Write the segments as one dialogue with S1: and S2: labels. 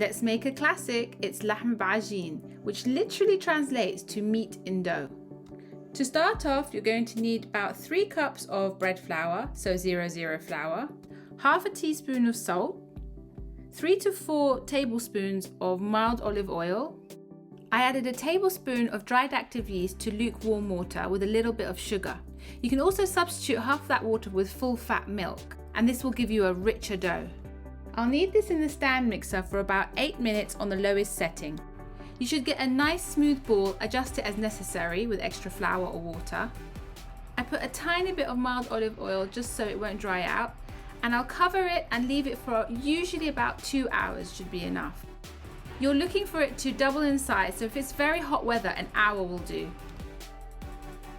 S1: Let's make a classic. It's Lahm ajeen, which literally translates to meat in dough. To start off, you're going to need about 3 cups of bread flour, so 00 flour, half a teaspoon of salt, 3 to 4 tablespoons of mild olive oil. I added a tablespoon of dried active yeast to lukewarm water with a little bit of sugar. You can also substitute half that water with full fat milk, and this will give you a richer dough. I'll knead this in the stand mixer for about 8 minutes on the lowest setting. You should get a nice smooth ball, adjust it as necessary with extra flour or water. I put a tiny bit of mild olive oil just so it won't dry out, and I'll cover it and leave it for usually about 2 hours should be enough. You're looking for it to double in size, so if it's very hot weather, an hour will do.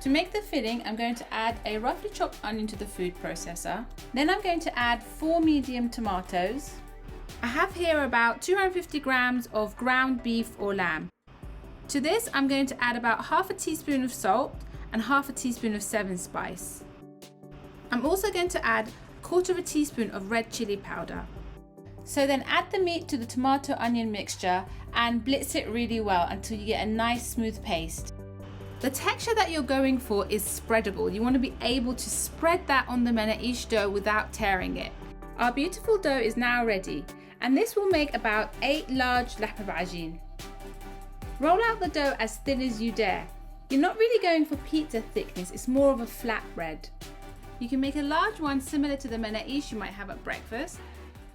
S1: To make the filling, I'm going to add a roughly chopped onion to the food processor. Then I'm going to add 4 medium tomatoes. I have here about 250 grams of ground beef or lamb. To this, I'm going to add about half a teaspoon of salt and half a teaspoon of 7 spice. I'm also going to add 1/4 teaspoon of red chili powder. So then add the meat to the tomato onion mixture and blitz it really well until you get a nice smooth paste. The texture that you're going for is spreadable. You want to be able to spread that on the mena'ish dough without tearing it. Our beautiful dough is now ready, and this will make about 8 large lahm ajeen. Roll out the dough as thin as you dare. You're not really going for pizza thickness, it's more of a flat bread. You can make a large one similar to the mena'ish you might have at breakfast.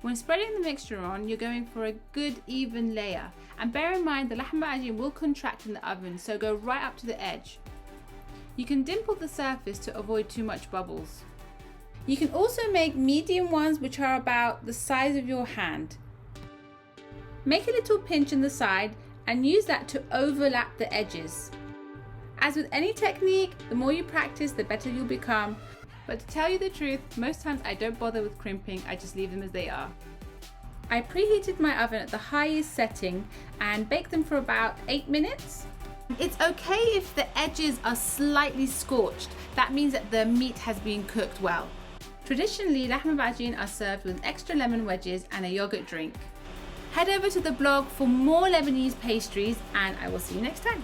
S1: When spreading the mixture on, you're going for a good even layer, and bear in mind the lahm ajeen will contract in the oven, so go right up to the edge. You can dimple the surface to avoid too much bubbles. You can also make medium ones which are about the size of your hand. Make a little pinch in the side and use that to overlap the edges. As with any technique, the more you practice, the better you'll become. But to tell you the truth, most times I don't bother with crimping, I just leave them as they are. I preheated my oven at the highest setting and baked them for about 8 minutes. It's okay if the edges are slightly scorched. That means that the meat has been cooked well. Traditionally, lahm ajeen are served with extra lemon wedges and a yogurt drink. Head over to the blog for more Lebanese pastries, and I will see you next time.